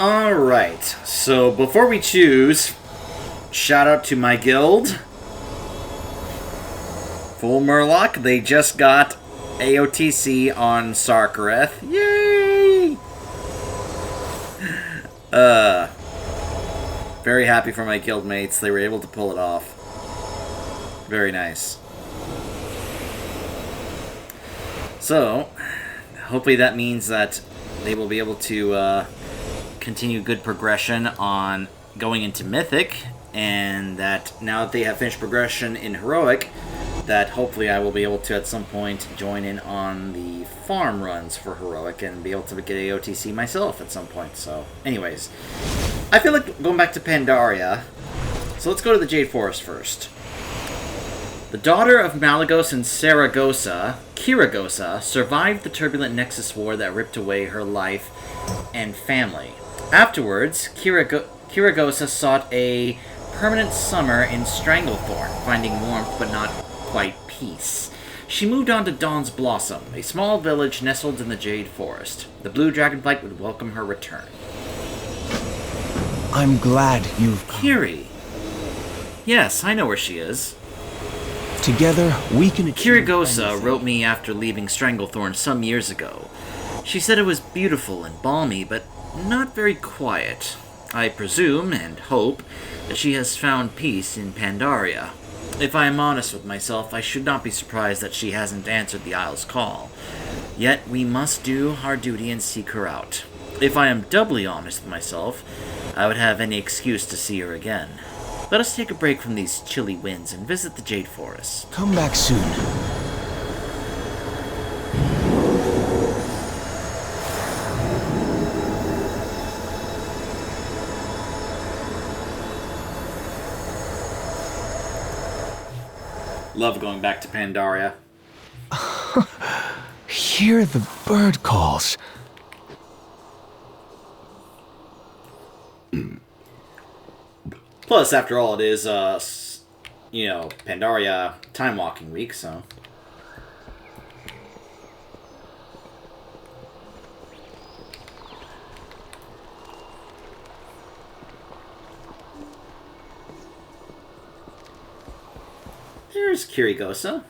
Alright, so before we choose, shout out to my guild, Full Murloc. They just got AOTC on Sarkareth. Yay! Very happy for my guildmates. They were able to pull it off. Very nice. So, hopefully that means that they will be able to continue good progression on going into Mythic, and that now that they have finished progression in Heroic, that hopefully I will be able to at some point join in on the farm runs for Heroic and be able to get AOTC myself at some point. So, anyways, I feel like going back to Pandaria, so let's go to the Jade Forest first. The daughter of Malagos and Saragossa, Kiragosa, survived the turbulent Nexus War that ripped away her life and family. Afterwards, Kiragosa sought a permanent summer in Stranglethorn, finding warmth but not quite peace. She moved on to Dawn's Blossom, a small village nestled in the Jade Forest. The Blue Dragonflight would welcome her return. I'm glad you've come. Kiri. Yes, I know where she is. Together, we can achieve Kirigosa anything. wrote me after leaving Stranglethorn some years ago. She said it was beautiful and balmy, but not very quiet. I presume, and hope, that she has found peace in Pandaria. If I am honest with myself, I should not be surprised that she hasn't answered the Isle's call. Yet we must do our duty and seek her out. If I am doubly honest with myself, I would have any excuse to see her again. Let us take a break from these chilly winds and visit the Jade Forest. Come back soon. Love going back to Pandaria. Hear the bird calls. Plus, after all, it is, Pandaria Time Walking Week, so... There's Kirigosa.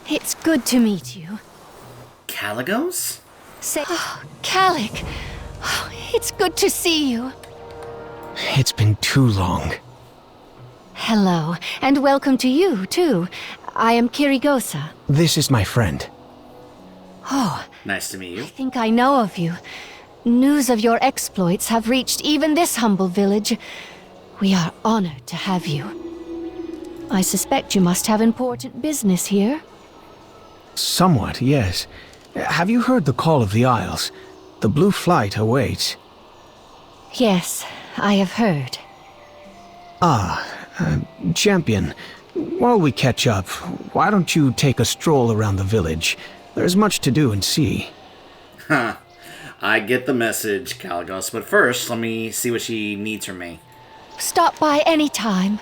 It's good to meet you. Caligos? Calic. Oh, it's good to see you. It's been too long. Hello, and welcome to you, too. I am Kirigosa. This is my friend. Oh, Nice to meet I you. think I know of you. News of your exploits have reached even this humble village. We are honored to have you. I suspect you must have important business here. Somewhat, yes. Have you heard the call of the Isles? The Blue Flight awaits. Yes, I have heard. Champion, while we catch up, why don't you take a stroll around the village? There's much to do and see. Huh. I get the message, Caligos, but first, let me see what she needs from me. Stop by any time.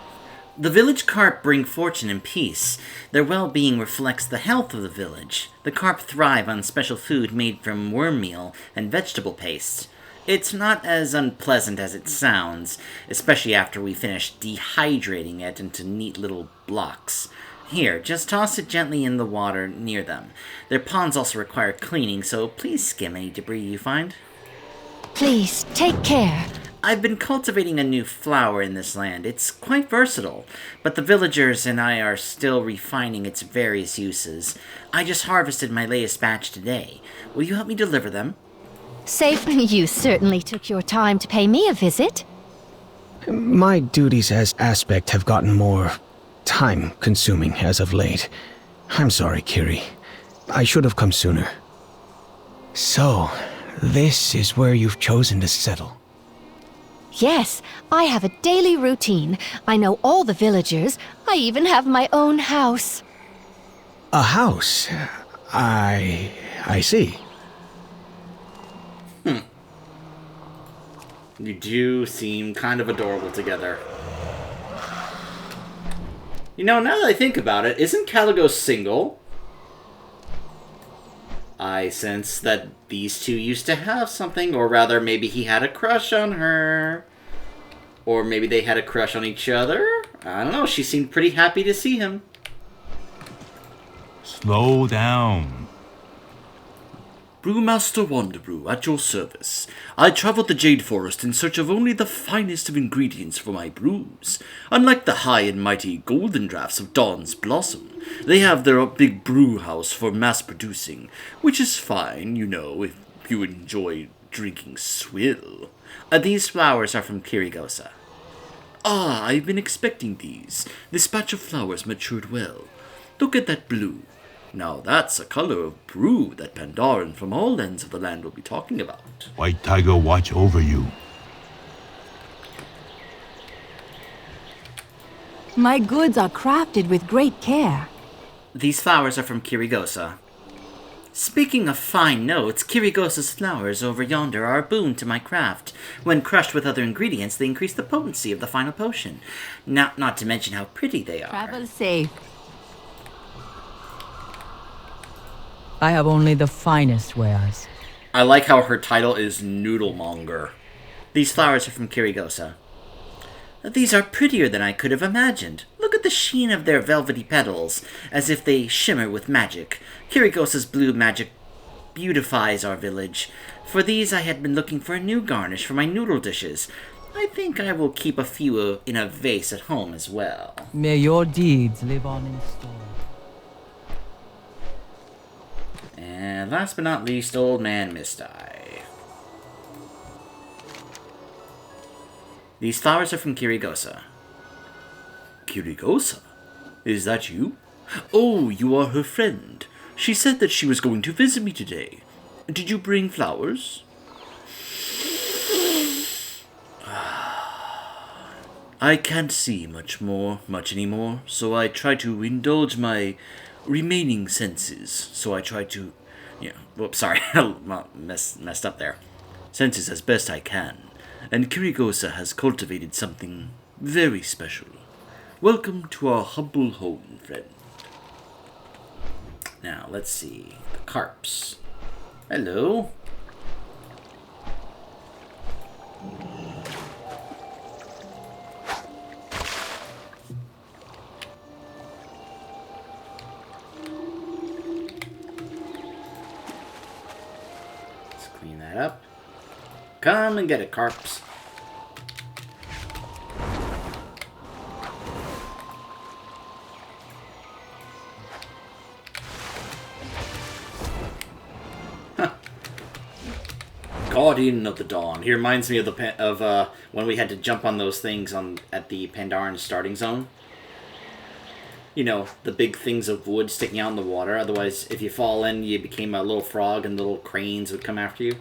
The village carp bring fortune and peace. Their well-being reflects the health of the village. The carp thrive on special food made from worm meal and vegetable paste. It's not as unpleasant as it sounds, especially after we finish dehydrating it into neat little blocks. Here, just toss it gently in the water near them. Their ponds also require cleaning, so please skim any debris you find. Please, take care. I've been cultivating a new flower in this land. It's quite versatile, but the villagers and I are still refining its various uses. I just harvested my latest batch today. Will you help me deliver them? Safe. You certainly took your time to pay me a visit. My duties as Aspect have gotten more time-consuming as of late. I'm sorry, Kiri. I should have come sooner. So, this is where you've chosen to settle. Yes, I have a daily routine. I know all the villagers. I even have my own house. A house? I see. You do seem kind of adorable together. You know, now that I think about it, isn't Caligos single? I sense that these two used to have something, or rather, maybe he had a crush on her. Or maybe they had a crush on each other? I don't know, she seemed pretty happy to see him. Slow down. Brewmaster Wanderbrew, at your service. I traveled the Jade Forest in search of only the finest of ingredients for my brews. Unlike the high and mighty golden drafts of Dawn's Blossom, they have their big brew house for mass producing, which is fine, you know, if you enjoy drinking swill. These flowers are from Kirigosa. Ah, I've been expecting these. This batch of flowers matured well. Look at that blue. Now that's a color of brew that Pandaren from all ends of the land will be talking about. White Tiger watch over you. My goods are crafted with great care. These flowers are from Kirigosa. Speaking of fine notes, Kirigosa's flowers over yonder are a boon to my craft. When crushed with other ingredients, they increase the potency of the final potion. Not to mention how pretty they are. Travel safe. I have only the finest wares. I like how her title is Noodlemonger. These flowers are from Kirigosa. These are prettier than I could have imagined. Look at the sheen of their velvety petals, as if they shimmer with magic. Kirigosa's blue magic beautifies our village. For these I had been looking for a new garnish for my noodle dishes. I think I will keep a few in a vase at home as well. May your deeds live on in store. And last but not least, Old Man Misty. These flowers are from Kirigosa. Kirigosa? Is that you? Oh, you are her friend. She said that she was going to visit me today. Did you bring flowers? I can't see much anymore, so I try to indulge my remaining senses. So I try to, whoops, sorry, messed up there. Senses as best I can. And Kirigosa has cultivated something very special. Welcome to our humble home, friend. Now, let's see. The carps. Hello. Let's clean that up. Come and get it, carps. Guardian of the Dawn. He reminds me of when we had to jump on those things at the Pandaren starting zone. You know, the big things of wood sticking out in the water. Otherwise, if you fall in, you became a little frog and little cranes would come after you.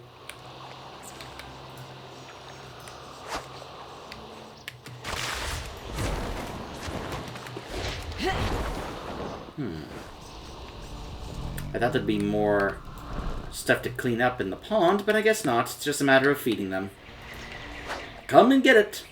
I thought there'd be more stuff to clean up in the pond, but I guess not. It's just a matter of feeding them. Come and get it.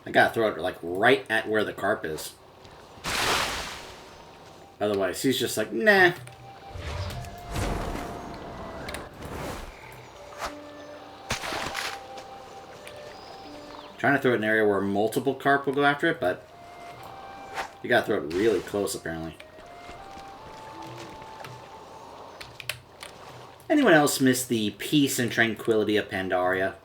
I gotta throw it, like, right at where the carp is. Otherwise, he's just like, nah. Trying to throw it in an area where multiple carp will go after it, but you gotta throw it really close, apparently. Anyone else miss the peace and tranquility of Pandaria?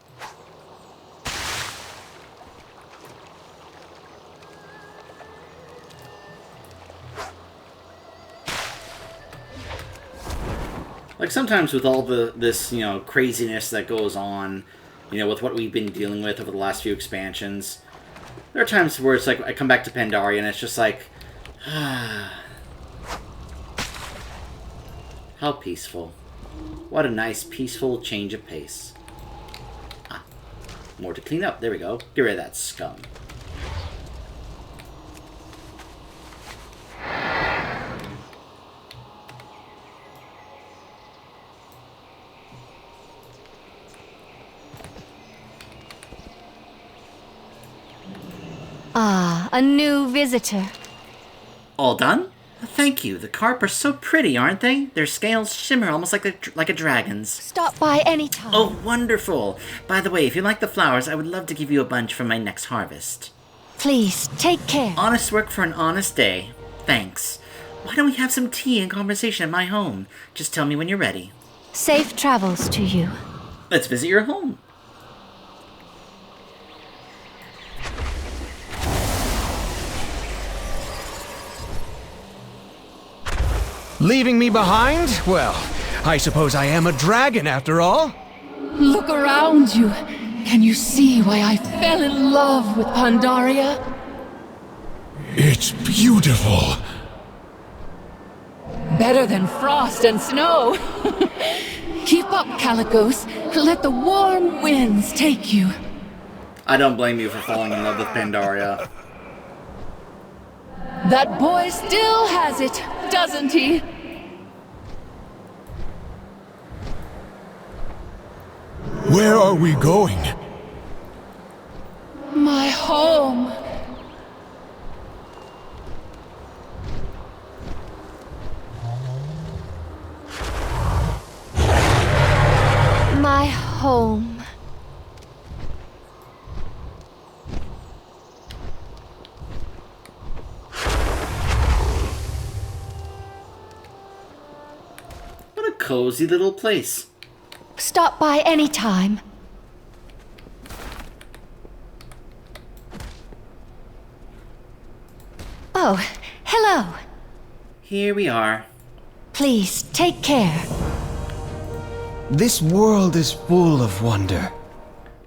Like, sometimes with all this, craziness that goes on, with what we've been dealing with over the last few expansions, there are times where it's like, I come back to Pandaria and it's just like, how peaceful. What a nice, peaceful change of pace. Ah, more to clean up. There we go. Get rid of that scum. Ah, a new visitor. All done? Thank you. The carp are so pretty, aren't they? Their scales shimmer almost like a dragon's. Stop by any time. Oh, wonderful. By the way, if you like the flowers, I would love to give you a bunch for my next harvest. Please, take care. Honest work for an honest day. Thanks. Why don't we have some tea and conversation at my home? Just tell me when you're ready. Safe travels to you. Let's visit your home. Leaving me behind? Well, I suppose I am a dragon after all. Look around you. Can you see why I fell in love with Pandaria? It's beautiful. Better than frost and snow. Keep up, Calicos. Let the warm winds take you. I don't blame you for falling in love with Pandaria. That boy still has it, doesn't he? Where are we going? My home. My home. What a cozy little place. Stop by any time. Oh, hello. Here we are. Please, take care. This world is full of wonder.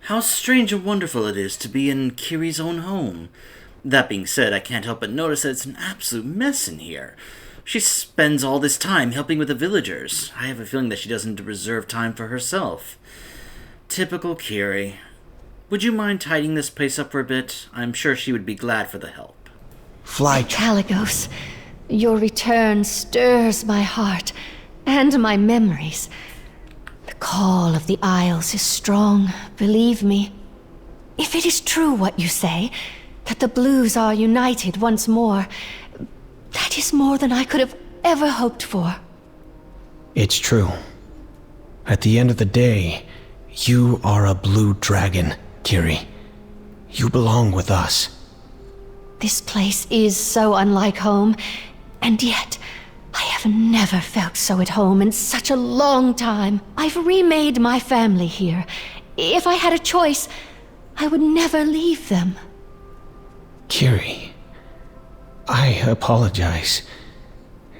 How strange and wonderful it is to be in Kiri's own home. That being said, I can't help but notice that it's an absolute mess in here. She spends all this time helping with the villagers. I have a feeling that she doesn't reserve time for herself. Typical Kiri. Would you mind tidying this place up for a bit? I'm sure she would be glad for the help. Caligos, your return stirs my heart and my memories. The call of the Isles is strong, believe me. If it is true what you say, that the Blues are united once more, that is more than I could have ever hoped for. It's true. At the end of the day, you are a blue dragon, Kiri. You belong with us. This place is so unlike home, and yet I have never felt so at home in such a long time. I've remade my family here. If I had a choice, I would never leave them. Kiri, I apologize.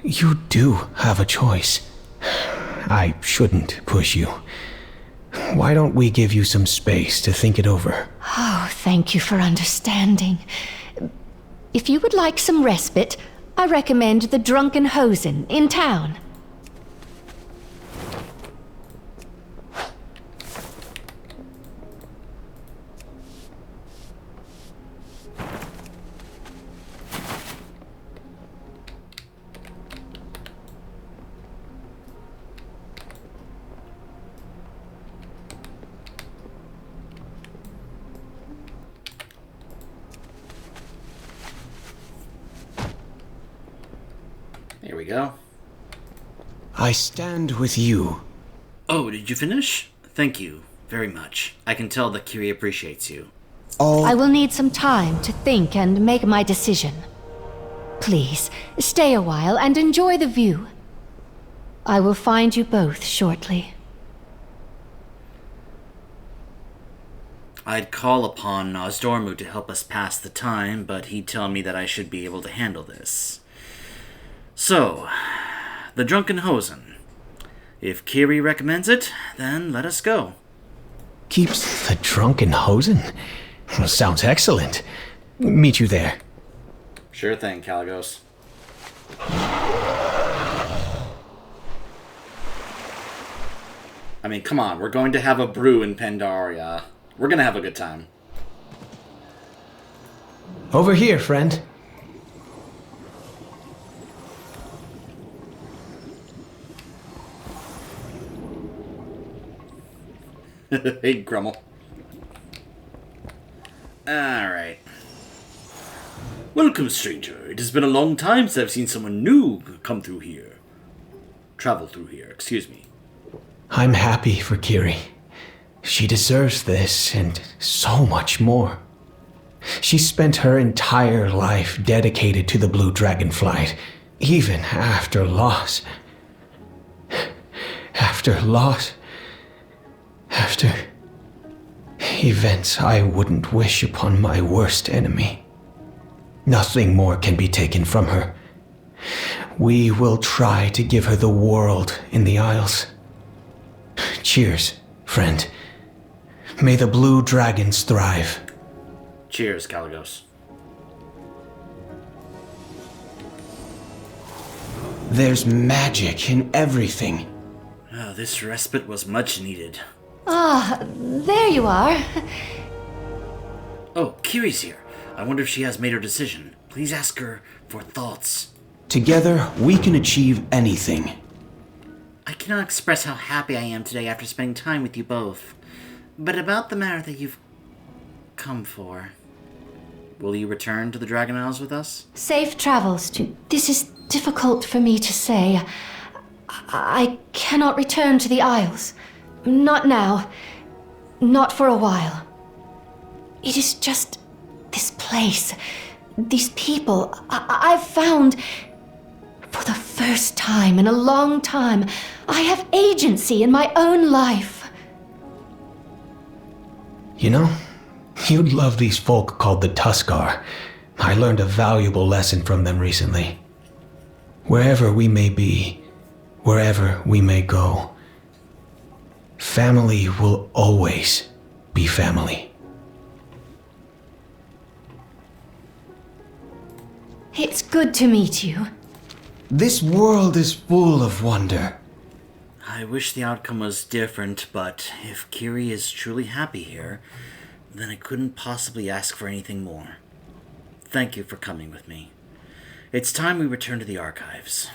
You do have a choice. I shouldn't push you. Why don't we give you some space to think it over? Oh, thank you for understanding. If you would like some respite, I recommend the Drunken Hosen in town. Here we go. I stand with you. Oh, did you finish? Thank you very much. I can tell that Kiri appreciates you. I will need some time to think and make my decision. Please, stay a while and enjoy the view. I will find you both shortly. I'd call upon Nozdormu to help us pass the time, but he'd tell me that I should be able to handle this. So, the Drunken Hosen. If Kiri recommends it, then let us go. Keeps the Drunken Hosen? Sounds excellent. Meet you there. Sure thing, Caligos. I mean, come on. We're going to have a brew in Pandaria. We're going to have a good time. Over here, friend. Hey, Grummel. Alright. Welcome, stranger. It has been a long time since I've seen someone new come through here. Travel through here, excuse me. I'm happy for Kiri. She deserves this and so much more. She spent her entire life dedicated to the Blue Dragonflight, even after loss. After loss. After events I wouldn't wish upon my worst enemy. Nothing more can be taken from her. We will try to give her the world in the Isles. Cheers, friend. May the blue dragons thrive. Cheers, Caligos. There's magic in everything. Oh, this respite was much needed. Ah, there you are. Oh, Kiri's here. I wonder if she has made her decision. Please ask her for thoughts. Together, we can achieve anything. I cannot express how happy I am today after spending time with you both. But about the matter that you've come for. Will you return to the Dragon Isles with us? Safe travels to... This is difficult for me to say. I cannot return to the Isles. Not now. Not for a while. It is just... this place. These people. I've found... For the first time in a long time, I have agency in my own life. You know, you'd love these folk called the Tuskar. I learned a valuable lesson from them recently. Wherever we may be, wherever we may go, family will always be family. It's good to meet you. This world is full of wonder. I wish the outcome was different, but if Kiri is truly happy here, then I couldn't possibly ask for anything more. Thank you for coming with me. It's time we return to the archives.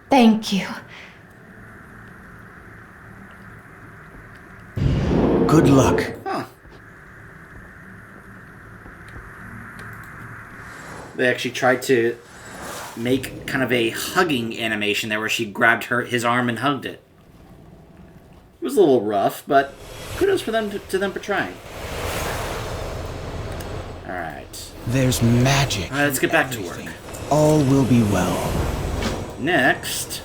Thank you. Good luck. Huh. They actually tried to make kind of a hugging animation there where she grabbed his arm and hugged it. It was a little rough, but kudos for them to them for trying. Alright. There's magic. Alright, let's get back to work. All will be well. Next,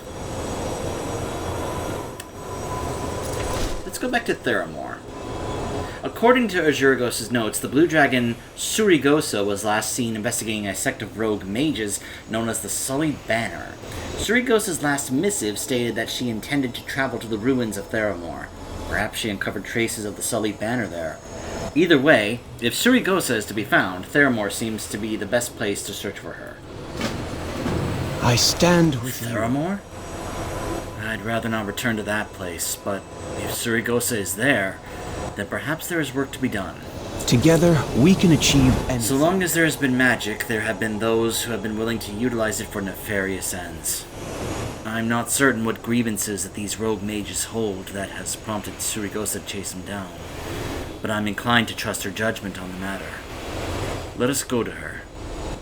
let's go back to Theramore. According to Azuragos' notes, the blue dragon Surigosa was last seen investigating a sect of rogue mages known as the Sullied Banner. Surigosa's last missive stated that she intended to travel to the ruins of Theramore. Perhaps she uncovered traces of the Sullied Banner there. Either way, if Surigosa is to be found, Theramore seems to be the best place to search for her. I stand with you. Theramore? I'd rather not return to that place, but if Surigosa is there, then perhaps there is work to be done. Together, we can achieve anything. So long as there has been magic, there have been those who have been willing to utilize it for nefarious ends. I'm not certain what grievances that these rogue mages hold that has prompted Surigosa to chase them down, but I'm inclined to trust her judgment on the matter. Let us go to her.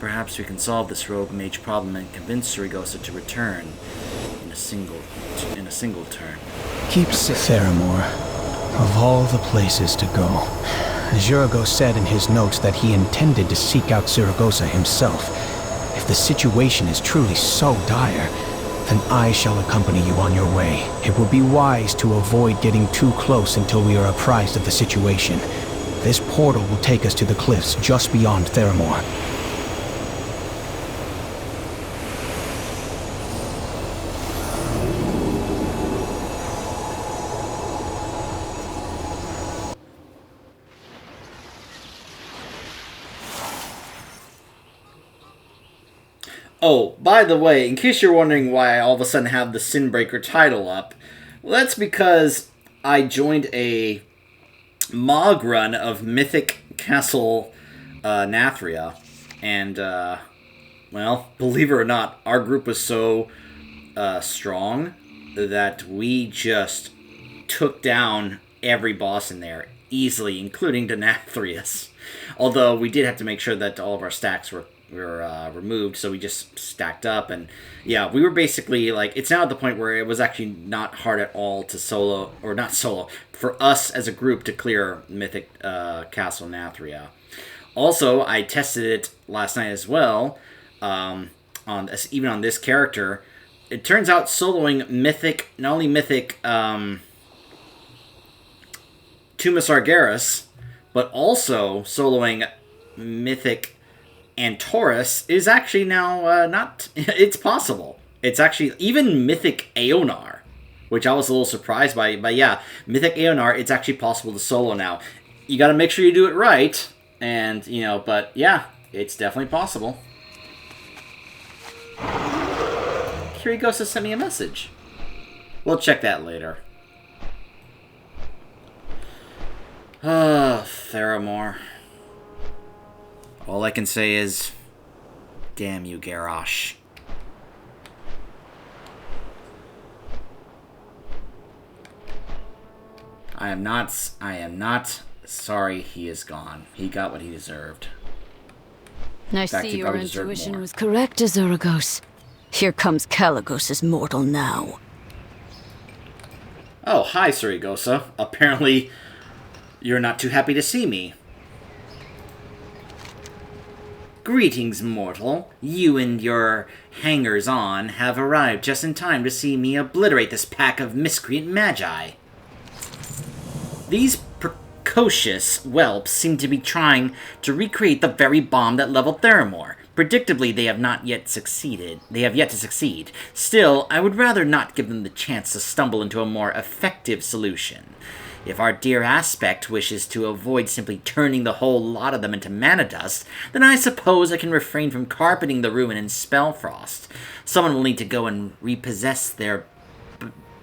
Perhaps we can solve this rogue mage problem and convince Surigosa to return in a single turn. Keep Theramore. Of all the places to go, Azuragos said in his notes that he intended to seek out Surigosa himself. If the situation is truly so dire, then I shall accompany you on your way. It would be wise to avoid getting too close until we are apprised of the situation. This portal will take us to the cliffs just beyond Theramore. Oh, by the way, in case you're wondering why I all of a sudden have the Sinbreaker title up, well, that's because I joined a MOG run of Mythic Castle Nathria, and, well, believe it or not, our group was so strong that we just took down every boss in there easily, including Denathrius. Although we did have to make sure that all of our stacks were removed, so we just stacked up, and yeah, we were basically like, it's now at the point where it was actually not hard at all to solo, or not solo, for us as a group to clear Mythic Castle Nathria. Also, I tested it last night as well, even on this character. It turns out soloing Mythic, not only Mythic Tomb of Sargeras, but also soloing Mythic Antorus is actually now not... It's possible. It's actually... Even Mythic Aeonar, which I was a little surprised by. But yeah, Mythic Aeonar, it's actually possible to solo now. You gotta make sure you do it right. And, you know, but yeah, it's definitely possible. Kirigos sent me a message. We'll check that later. Theramore. All I can say is, damn you, Garrosh. I am not sorry he is gone. He got what he deserved. I fact, see he your probably deserved intuition more. was correct, Azuragos. Here comes Kaligos' mortal now. Oh, hi, Surigosa. Apparently, you're not too happy to see me. Greetings, mortal. You and your hangers-on have arrived just in time to see me obliterate this pack of miscreant magi. These precocious whelps seem to be trying to recreate the very bomb that leveled Theramore. Predictably, they have yet to succeed. Still, I would rather not give them the chance to stumble into a more effective solution. If our dear Aspect wishes to avoid simply turning the whole lot of them into mana dust, then I suppose I can refrain from carpeting the ruin in Spellfrost. Someone will need to go and repossess their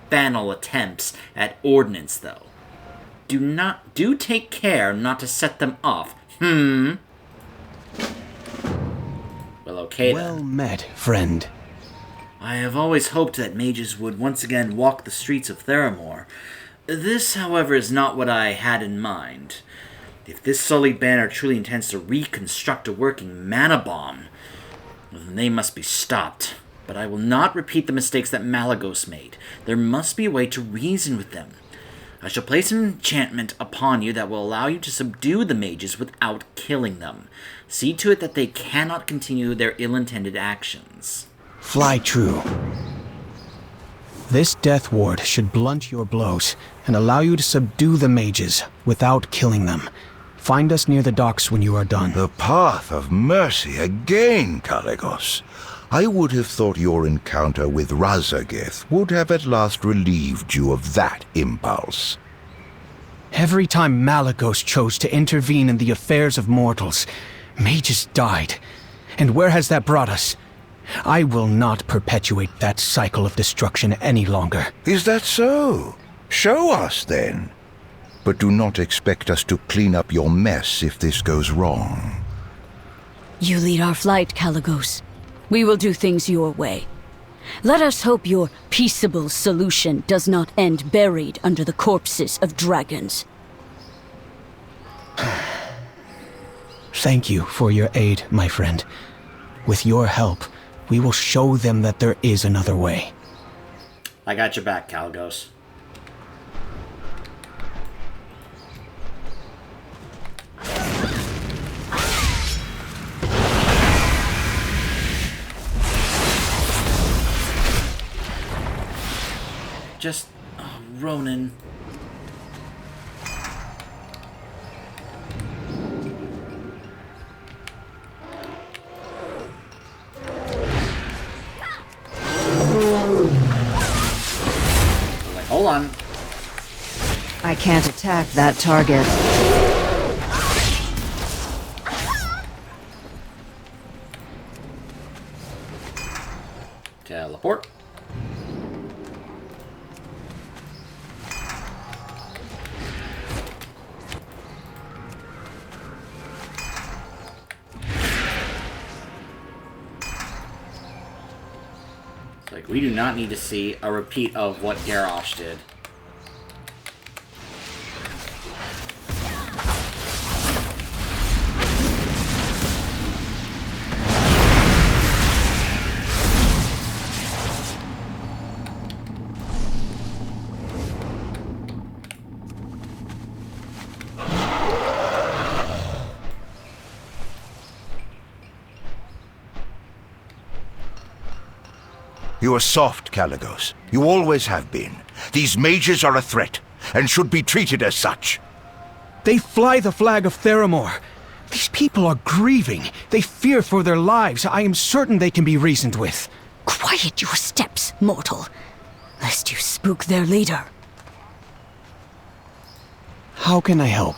banal attempts at ordnance, though. Do take care not to set them off. Well, okay then. Well met, friend. I have always hoped that mages would once again walk the streets of Theramore. This, however, is not what I had in mind. If this Sullied Banner truly intends to reconstruct a working mana bomb, then they must be stopped. But I will not repeat the mistakes that Malagos made. There must be a way to reason with them. I shall place an enchantment upon you that will allow you to subdue the mages without killing them. See to it that they cannot continue their ill-intended actions. Fly true. This death ward should blunt your blows and allow you to subdue the mages without killing them. Find us near the docks when you are done. The path of mercy again, Kaligos. I would have thought your encounter with Razageth would have at last relieved you of that impulse. Every time Malagos chose to intervene in the affairs of mortals, mages died. And where has that brought us? I will not perpetuate that cycle of destruction any longer. Is that so? Show us, then. But do not expect us to clean up your mess if this goes wrong. You lead our flight, Kaligos. We will do things your way. Let us hope your peaceable solution does not end buried under the corpses of dragons. Thank you for your aid, my friend. With your help, we will show them that there is another way. I got your back, Kaligos. Just... oh, Ronan. Like, hold on. I can't attack that target. Teleport. Like, we do not need to see a repeat of what Garrosh did. You are soft, Caligos. You always have been. These mages are a threat, and should be treated as such. They fly the flag of Theramore. These people are grieving. They fear for their lives. I am certain they can be reasoned with. Quiet your steps, mortal, lest you spook their leader. How can I help?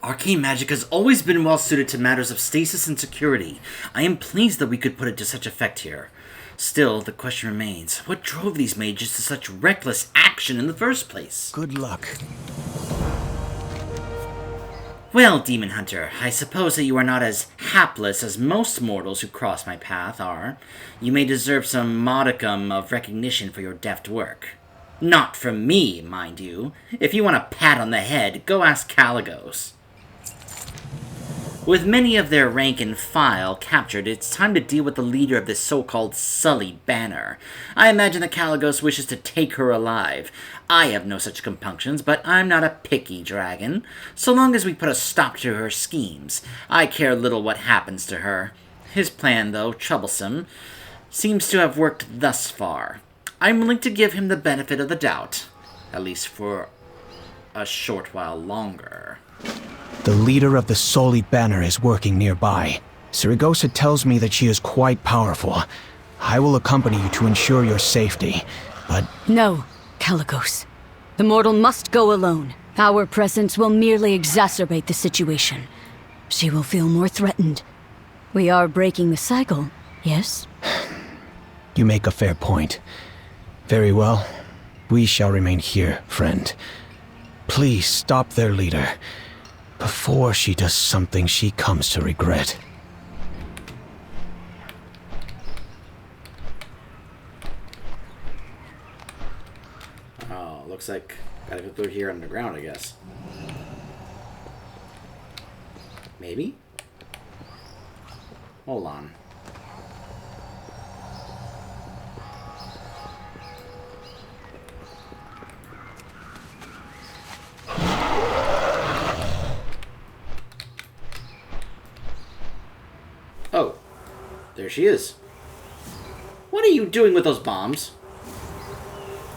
Arcane magic has always been well suited to matters of stasis and security. I am pleased that we could put it to such effect here. Still, the question remains, what drove these mages to such reckless action in the first place? Good luck. Well, Demon Hunter, I suppose that you are not as hapless as most mortals who cross my path are. You may deserve some modicum of recognition for your deft work. Not from me, mind you. If you want a pat on the head, go ask Caligos. With many of their rank and file captured, it's time to deal with the leader of this so-called sullied banner. I imagine that Caligos wishes to take her alive. I have no such compunctions, but I'm not a picky dragon. So long as we put a stop to her schemes, I care little what happens to her. His plan, though troublesome, seems to have worked thus far. I'm willing to give him the benefit of the doubt, at least for a short while longer. The leader of the Sullied Banner is working nearby. Saragossa tells me that she is quite powerful. I will accompany you to ensure your safety, but... No, Caligos. The mortal must go alone. Our presence will merely exacerbate the situation. She will feel more threatened. We are breaking the cycle, yes? You make a fair point. Very well. We shall remain here, friend. Please stop their leader, before she does something she comes to regret. Oh, looks like gotta go through here underground, I guess. Maybe? Hold on. Oh, there she is. What are you doing with those bombs?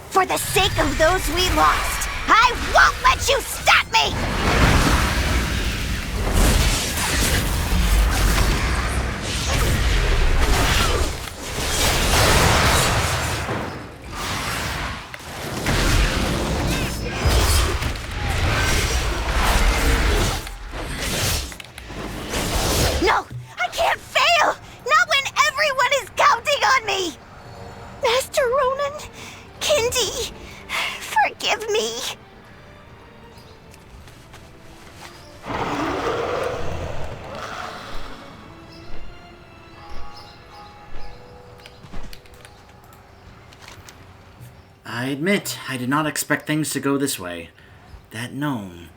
For the sake of those we lost, I won't let you stop me! No! I can't fail! Not when everyone is counting on me! Master Ronan, Kindy, forgive me. I admit, I did not expect things to go this way. That gnome...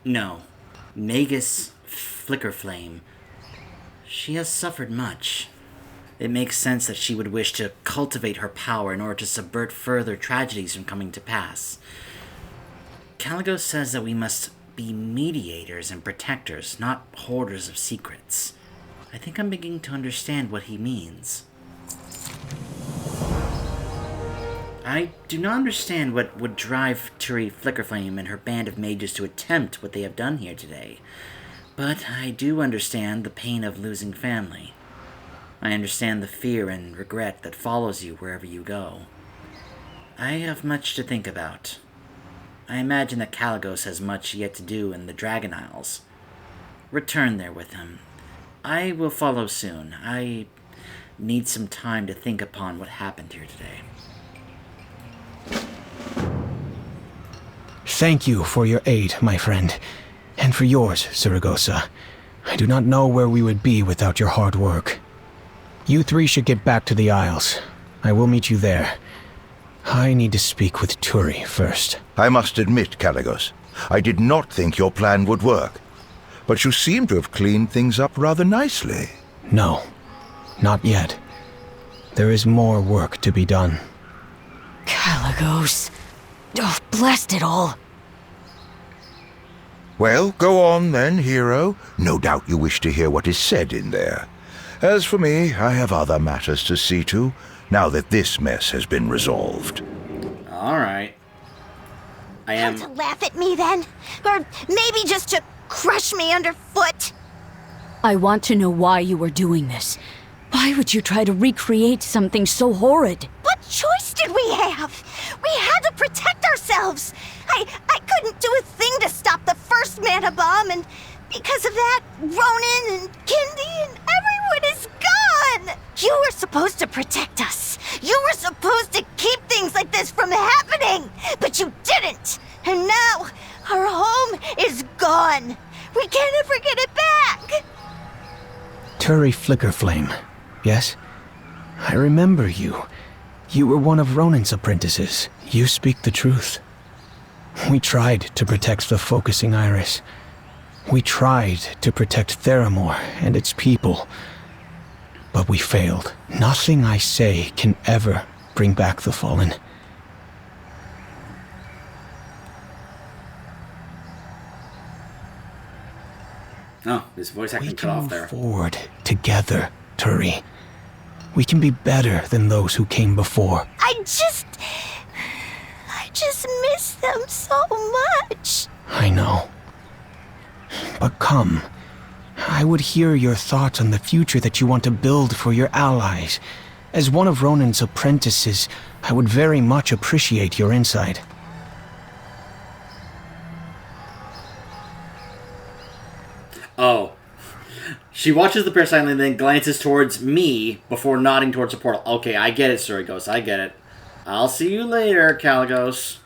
No. Magus Flickerflame. She has suffered much. It makes sense that she would wish to cultivate her power in order to subvert further tragedies from coming to pass. Caligos says that we must be mediators and protectors, not hoarders of secrets. I think I'm beginning to understand what he means. I do not understand what would drive Turi Flickerflame and her band of mages to attempt what they have done here today. But I do understand the pain of losing family. I understand the fear and regret that follows you wherever you go. I have much to think about. I imagine that Caligos has much yet to do in the Dragon Isles. Return there with him. I will follow soon. I need some time to think upon what happened here today. Thank you for your aid, my friend. And for yours, Saragosa. I do not know where we would be without your hard work. You three should get back to the Isles. I will meet you there. I need to speak with Turi first. I must admit, Caligos, I did not think your plan would work. But you seem to have cleaned things up rather nicely. No, not yet. There is more work to be done. Caligos. Oh, blast it all. Well, go on then, hero. No doubt you wish to hear what is said in there. As for me, I have other matters to see to, now that this mess has been resolved. Alright. Come to laugh at me then? Or maybe just to crush me underfoot? I want to know why you were doing this. Why would you try to recreate something so horrid? What choice did we have? We had to protect ourselves. I couldn't do a thing to stop the first mana bomb, and because of that, Ronan and Kindy and everyone is gone! You were supposed to protect us. You were supposed to keep things like this from happening, but you didn't. And now, our home is gone. We can't ever get it back. Turi Flickerflame, yes? I remember you. You were one of Ronan's apprentices. You speak the truth. We tried to protect the focusing iris. We tried to protect Theramore and its people. But we failed. Nothing I say can ever bring back the Fallen. Oh, his voice acting cut off there. We can move forward together, Turi. We can be better than those who came before. I just miss them so much. I know. But come. I would hear your thoughts on the future that you want to build for your allies. As one of Ronan's apprentices, I would very much appreciate your insight. Oh. She watches the pair silently and then glances towards me before nodding towards the portal. Okay, I get it, Surigos. I get it. I'll see you later, Caligos.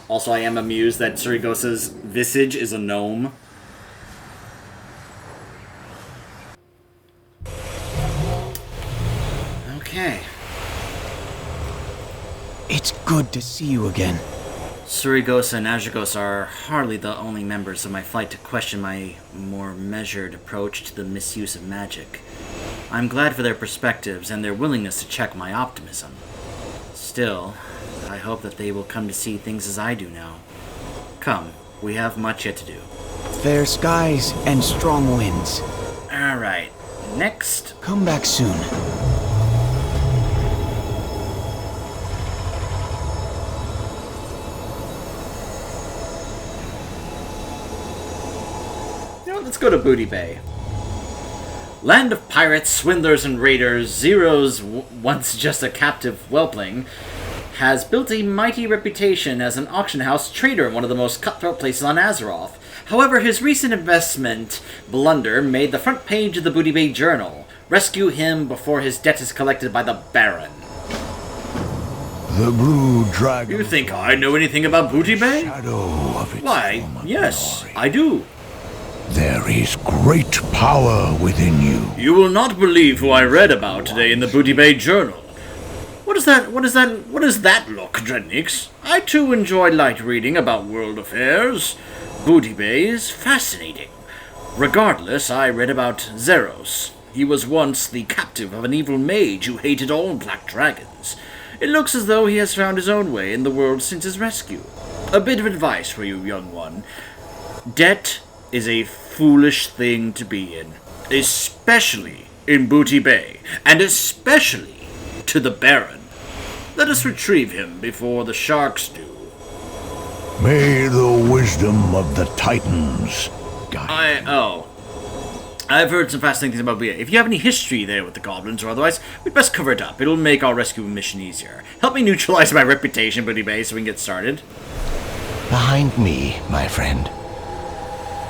Also, I am amused that Surigos' visage is a gnome. Okay. It's good to see you again. Surigos and Ajagos are hardly the only members of my flight to question my more measured approach to the misuse of magic. I'm glad for their perspectives and their willingness to check my optimism. Still, I hope that they will come to see things as I do now. Come, we have much yet to do. Fair skies and strong winds. Alright, next. Come back soon. Let's go to Booty Bay. Land of pirates, swindlers, and raiders, Zero's once just a captive whelpling, has built a mighty reputation as an auction house trader in one of the most cutthroat places on Azeroth. However, his recent investment blunder made the front page of the Booty Bay Journal. Rescue him before his debt is collected by the Baron. The blue dragon. You think I know anything about Booty Bay? Shadow of its Why, former yes, glory. I do. There is great power within you. You will not believe who I read about today in the Booty Bay Journal. What does that look, Dreadnix? I too enjoy light reading about world affairs. Booty Bay is fascinating. Regardless, I read about Zeros. He was once the captive of an evil mage who hated all black dragons. It looks as though he has found his own way in the world since his rescue. A bit of advice for you, young one. Debt is a foolish thing to be in, especially in Booty Bay, and especially to the Baron. Let us retrieve him before the sharks do. May the wisdom of the Titans guide. I've heard some fascinating things about Booty Bay. If you have any history there with the goblins or otherwise, we'd best cover it up. It'll make our rescue mission easier. Help me neutralize my reputation, Booty Bay, so we can get started. Behind me, my friend.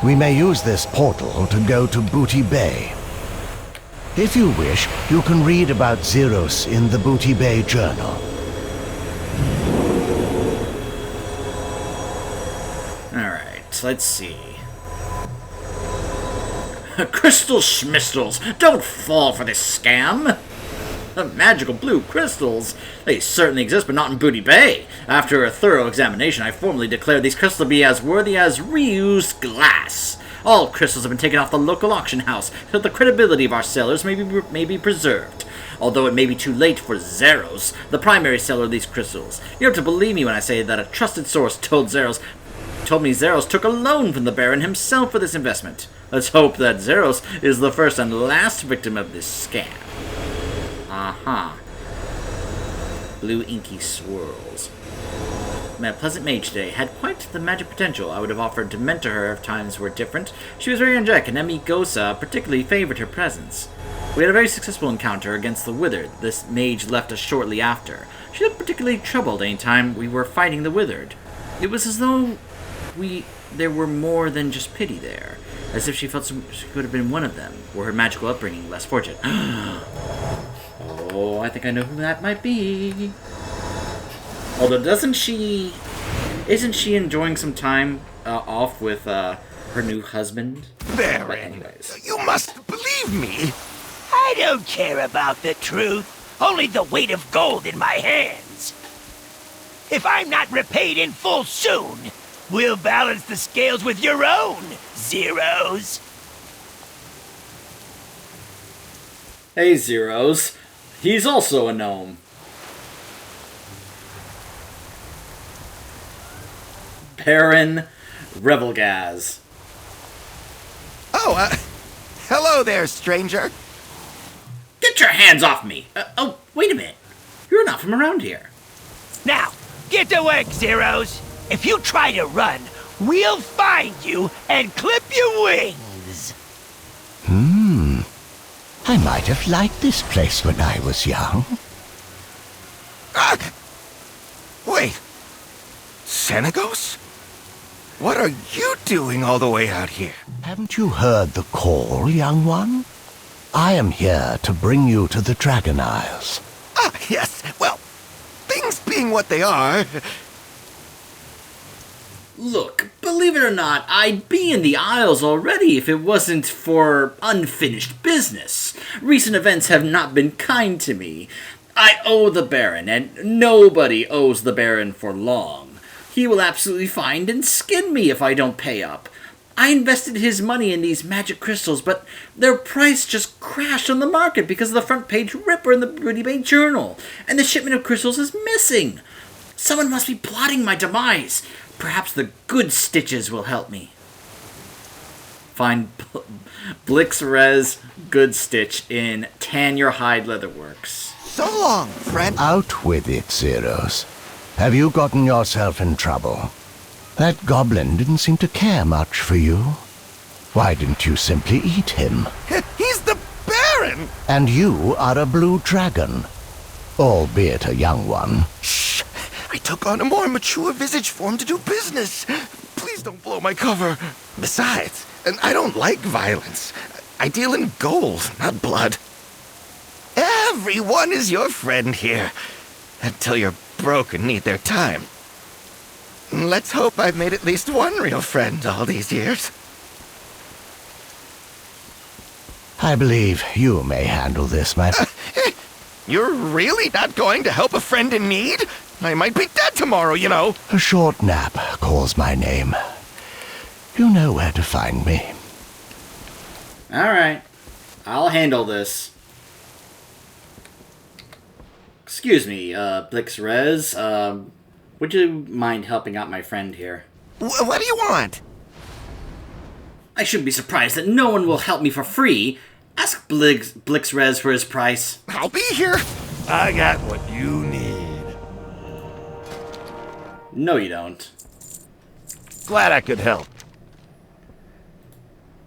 We may use this portal to go to Booty Bay. If you wish, you can read about Zeros in the Booty Bay Journal. Alright, let's see. Crystal schmistles! Don't fall for this scam! Magical blue crystals! They certainly exist, but not in Booty Bay. After a thorough examination, I formally declare these crystals to be as worthy as reused glass. All crystals have been taken off the local auction house, so the credibility of our sellers may be preserved. Although it may be too late for Zeros, the primary seller of these crystals. You have to believe me when I say that a trusted source told me Zeros took a loan from the Baron himself for this investment. Let's hope that Zeros is the first and last victim of this scam. Aha. Blue inky swirls. Met a pleasant mage today. Had quite the magic potential. I would have offered to mentor her if times were different. She was very angelic, and Emi Gosa particularly favored her presence. We had a very successful encounter against the Withered. This mage left us shortly after. She looked particularly troubled any time we were fighting the Withered. It was as though there were more than just pity there. As if she felt she could have been one of them, were her magical upbringing less fortunate. Oh, I think I know who that might be. Although, isn't she enjoying some time off with her new husband? Baron, but anyways. You must believe me. I don't care about the truth. Only the weight of gold in my hands. If I'm not repaid in full soon, we'll balance the scales with your own, Zeros. Hey, Zeros. He's also a gnome. Baron Revelgaz. Oh, hello there, stranger. Get your hands off me! Oh, wait a minute. You're not from around here. Now, get to work, Zeros. If you try to run, we'll find you and clip your wings. I might have liked this place when I was young. Wait. Senegos? What are you doing all the way out here? Haven't you heard the call, young one? I am here to bring you to the Dragon Isles. Ah, yes. Well, things being what they are... Look, believe it or not, I'd be in the Isles already if it wasn't for unfinished business. Recent events have not been kind to me. I owe the Baron, and nobody owes the Baron for long. He will absolutely find and skin me if I don't pay up. I invested his money in these magic crystals, but their price just crashed on the market because of the front page ripper in the Booty Bay Journal, and the shipment of crystals is missing. Someone must be plotting my demise. Perhaps the good stitches will help me. Find Blixrez Good Stitch in Tan Your Hide Leatherworks. So long, friend. Out with it, Zeros. Have you gotten yourself in trouble? That goblin didn't seem to care much for you. Why didn't you simply eat him? He's the Baron! And you are a blue dragon. Albeit a young one. Shh! I took on a more mature visage form to do business. Please don't blow my cover. Besides, I don't like violence. I deal in gold, not blood. Everyone is your friend here. Until you're broke and need their time. Let's hope I've made at least one real friend all these years. I believe you may handle this, my... You're really not going to help a friend in need? I might be dead tomorrow, you know. A short nap calls my name. You know where to find me. Alright. I'll handle this. Excuse me, Blixrez. Would you mind helping out my friend here? What do you want? I shouldn't be surprised that no one will help me for free. Ask Blixrez for his price. I'll be here. I got what you need. No, you don't. Glad I could help.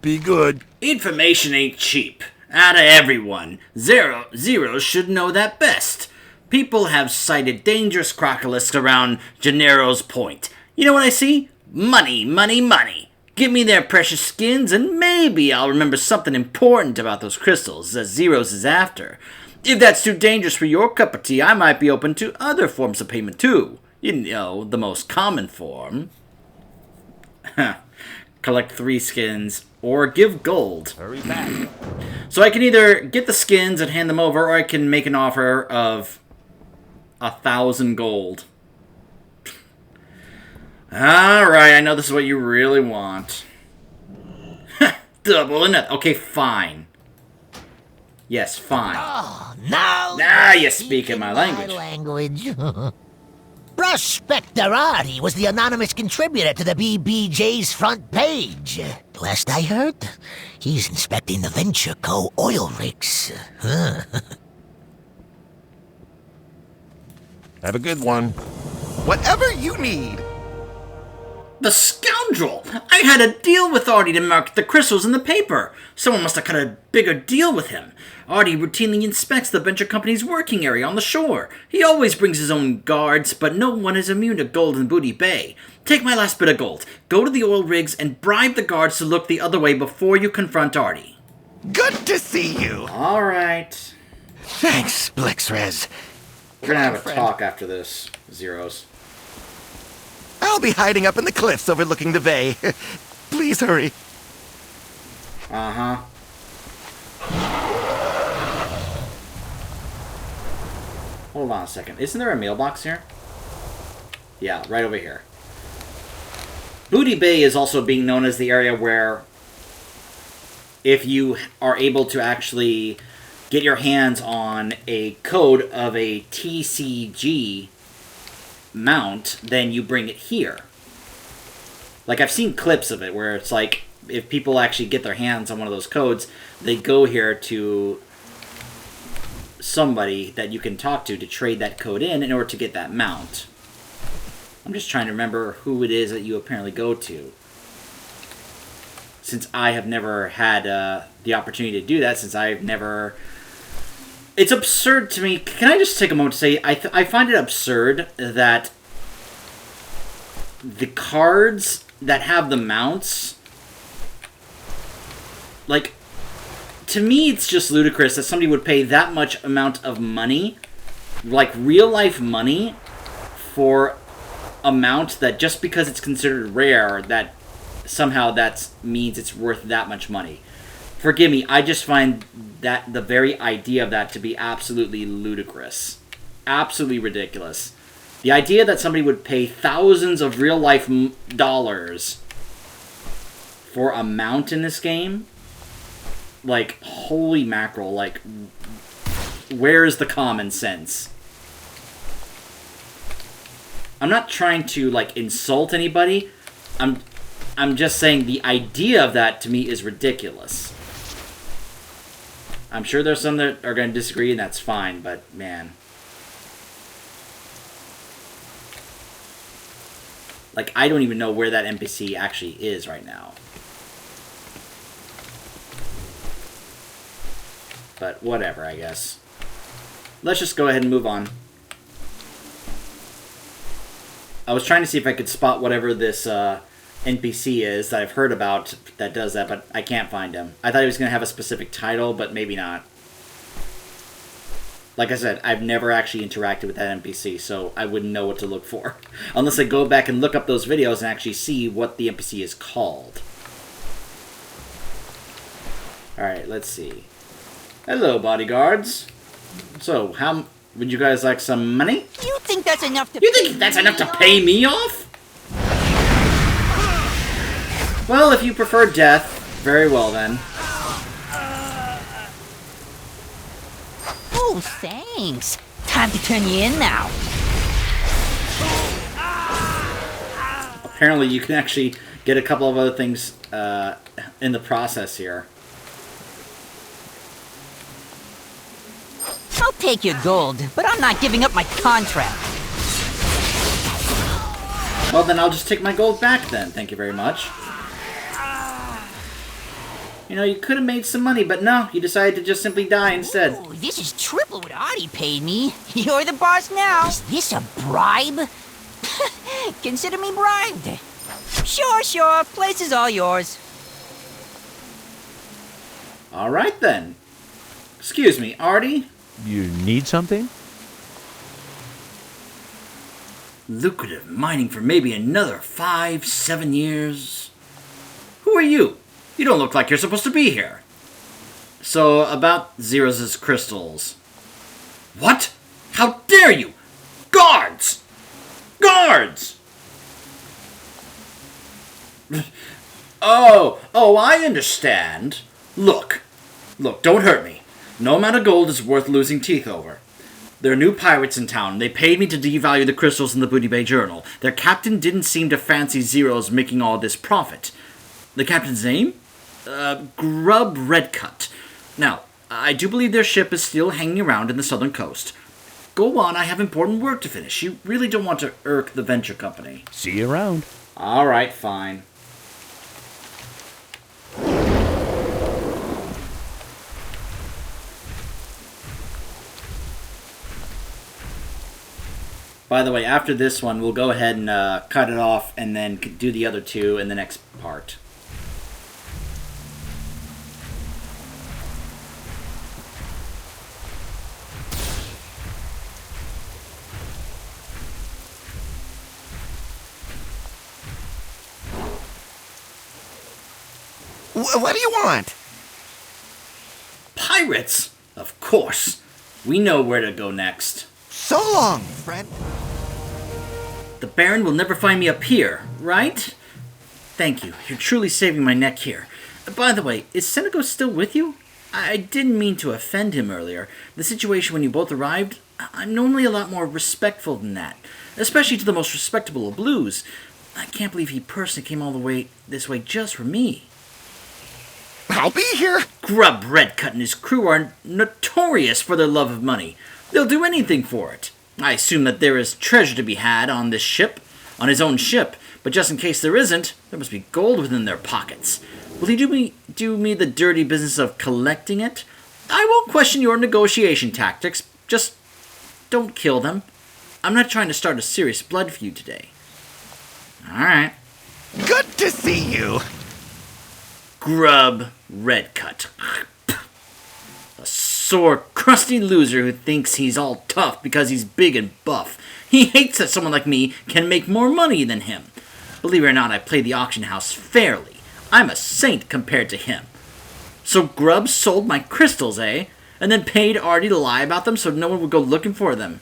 Be good. Information ain't cheap. Outta everyone. Zeros should know that best. People have sighted dangerous crocolisks around Gennaro's Point. You know what I see? Money, money, money. Give me their precious skins, and maybe I'll remember something important about those crystals that Zeros is after. If that's too dangerous for your cup of tea, I might be open to other forms of payment too. You know, the most common form. Collect 3 skins, or give gold. Hurry back. So I can either get the skins and hand them over, or I can make an offer of 1,000 gold. Alright, I know this is what you really want. Double or nothing. Okay, fine. Yes, fine. Oh, now you speak in my language. Prospector Artie was the anonymous contributor to the BBJ's front page. Last I heard, he's inspecting the Venture Co. oil rigs. Have a good one. Whatever you need. The scoundrel! I had a deal with Artie to market the crystals in the paper. Someone must have cut a bigger deal with him. Artie routinely inspects the venture company's working area on the shore. He always brings his own guards, but no one is immune to Golden Booty Bay. Take my last bit of gold, go to the oil rigs, and bribe the guards to look the other way before you confront Artie. Good to see you! Alright. Thanks, Blixrez. We're gonna have a talk after this, Zeros. I'll be hiding up in the cliffs overlooking the bay. Please hurry. Uh-huh. Hold on a second. Isn't there a mailbox here? Yeah, right over here. Booty Bay is also being known as the area where if you are able to actually get your hands on a code of a TCG mount, then you bring it here. Like, I've seen clips of it where it's like, if people actually get their hands on one of those codes, they go here to somebody that you can talk to trade that code in order to get that mount. I'm just trying to remember who it is that you apparently go to. Since I have never had the opportunity to do that, since I've never... It's absurd to me. Can I just take a moment to say, I find it absurd that the cards that have the mounts... Like, to me, it's just ludicrous that somebody would pay that much amount of money, like real-life money, for a mount that just because it's considered rare, that somehow that means it's worth that much money. Forgive me, I just find that the very idea of that to be absolutely ludicrous. Absolutely ridiculous. The idea that somebody would pay thousands of real-life dollars for a mount in this game... Like, holy mackerel, like, where's the common sense? I'm not trying to, like, insult anybody. I'm just saying the idea of that, to me, is ridiculous. I'm sure there's some that are going to disagree, and that's fine, but, man. Like, I don't even know where that NPC actually is right now. But whatever, I guess. Let's just go ahead and move on. I was trying to see if I could spot whatever this NPC is that I've heard about that does that, but I can't find him. I thought he was going to have a specific title, but maybe not. Like I said, I've never actually interacted with that NPC, so I wouldn't know what to look for. Unless I go back and look up those videos and actually see what the NPC is called. Alright, let's see. Hello, bodyguards. So, how would you guys like some money? You think that's enough to... You think that's enough to pay me off? Well, if you prefer death, very well then. Oh, thanks. Time to turn you in now. Apparently, you can actually get a couple of other things in the process here. I'll take your gold, but I'm not giving up my contract. Well, then I'll just take my gold back then. Thank you very much. You know, you could have made some money, but no, you decided to just simply die instead. Ooh, this is triple what Artie paid me. You're the boss now. Is this a bribe? Consider me bribed. Sure. Place is all yours. All right, then. Excuse me, Artie? You need something? Lucrative mining for maybe another 5-7 years. Who are you? You don't look like you're supposed to be here. So, about Zeros' crystals. What? How dare you? Guards! Guards! Oh, I understand. Look, don't hurt me. No amount of gold is worth losing teeth over. There are new pirates in town. They paid me to devalue the crystals in the Booty Bay Journal. Their captain didn't seem to fancy Zeros making all this profit. The captain's name? Grub Redcut. Now, I do believe their ship is still hanging around in the southern coast. Go on, I have important work to finish. You really don't want to irk the venture company. See you around. All right, fine. By the way, after this one, we'll go ahead and cut it off and then do the other two in the next part. What do you want? Pirates? Of course. We know where to go next. So long, friend. The Baron will never find me up here, right? Thank you. You're truly saving my neck here. By the way, is Senego still with you? I didn't mean to offend him earlier. The situation when you both arrived, I'm normally a lot more respectful than that. Especially to the most respectable of blues. I can't believe he personally came all the way this way just for me. I'll be here. Grub Redcut and his crew are notorious for their love of money. They'll do anything for it. I assume that there is treasure to be had on this ship, on his own ship, but just in case there isn't, there must be gold within their pockets. Will he do me the dirty business of collecting it? I won't question your negotiation tactics, just don't kill them. I'm not trying to start a serious blood feud today. Alright. Good to see you. Grub Redcut. A sore, crusty loser who thinks he's all tough because he's big and buff. He hates that someone like me can make more money than him. Believe it or not, I play the auction house fairly. I'm a saint compared to him. So Grub sold my crystals, eh? And then paid Artie to lie about them so no one would go looking for them.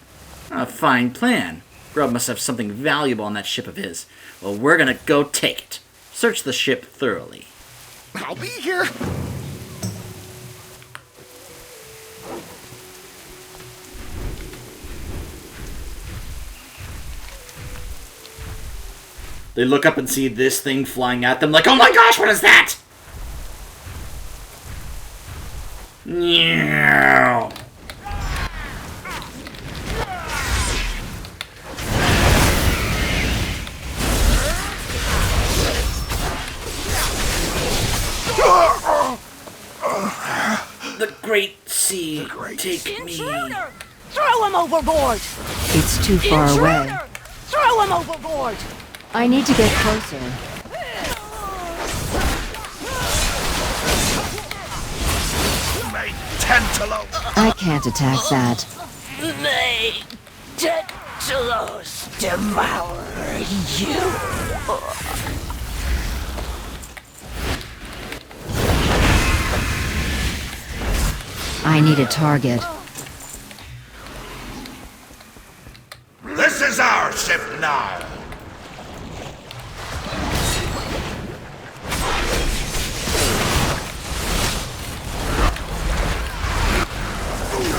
A fine plan. Grub must have something valuable on that ship of his. Well, we're gonna go take it. Search the ship thoroughly. I'll be here. They look up and see this thing flying at them like, oh my gosh, what is that? Yeah. The Great Sea, take me. Throw him overboard! It's too far away. Throw him overboard! I need to get closer. I can't attack that. May Tentalos devour you. I need a target. This is our ship now.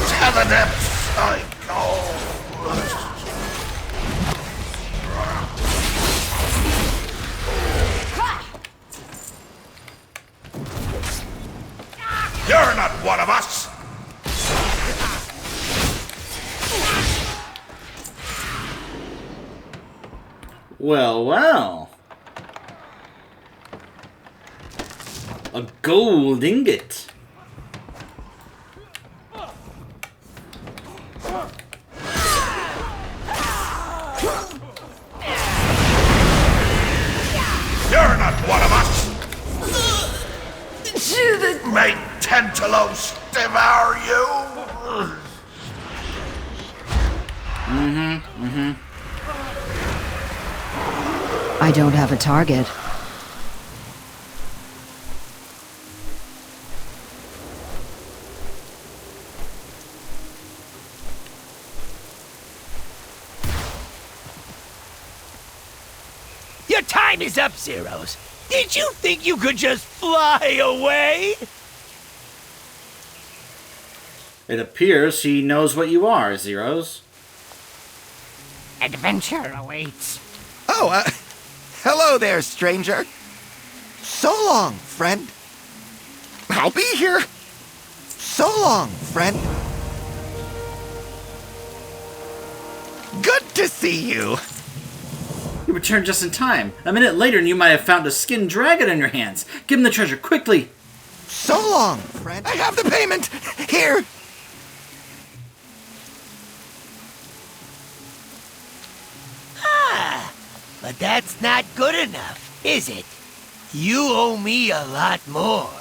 To the depths I go. You're not one of us. Well, well. A gold ingot. I don't have a target. Your time is up, Zeros. Did you think you could just fly away? It appears he knows what you are, Zeros. Adventure awaits. Oh, hello there, stranger. So long, friend. I'll be here. So long, friend. Good to see you. You returned just in time. A minute later and you might have found a skinned dragon in your hands. Give him the treasure, quickly! So long, friend. I have the payment. Here. But that's not good enough, is it? You owe me a lot more.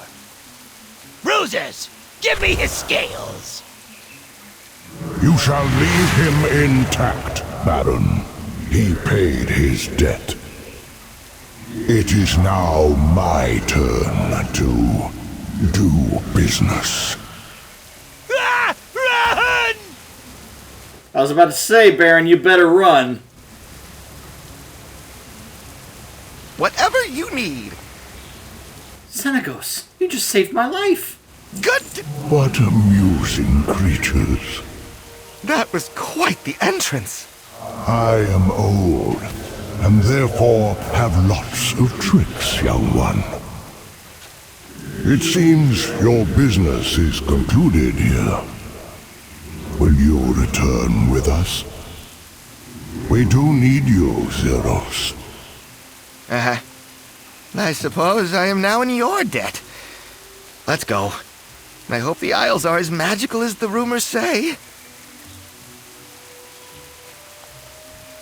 Bruisers, give me his scales. You shall leave him intact, Baron. He paid his debt. It is now my turn to do business. Ah! Run! I was about to say, Baron, you better run. Whatever you need. Xenagos, you just saved my life. Good. What amusing creatures. That was quite the entrance. I am old, and therefore have lots of tricks, young one. It seems your business is concluded here. Will you return with us? We do need you, Zeros. I suppose I am now in your debt. Let's go. I hope the Isles are as magical as the rumors say.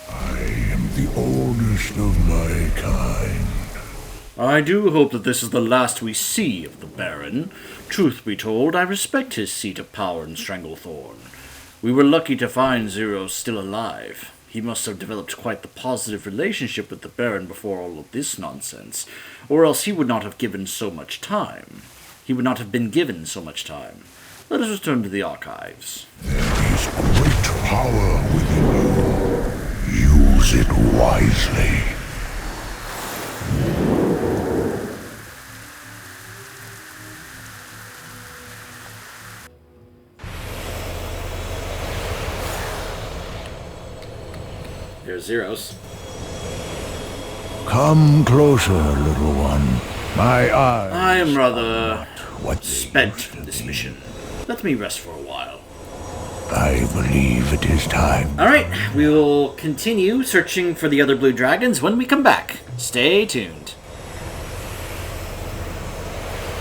I am the oldest of my kind. I do hope that this is the last we see of the Baron. Truth be told, I respect his seat of power in Stranglethorn. We were lucky to find Zeros still alive. He must have developed quite the positive relationship with the Baron before all of this nonsense, or else he would not have given so much time. He would not have been given so much time. Let us return to the archives. There is great power within you. Use it wisely. There's Zeros. Come closer, little one. My eyes. I am rather spent from this mission. Let me rest for a while. I believe it is time. Alright, we will continue searching for the other blue dragons when we come back. Stay tuned.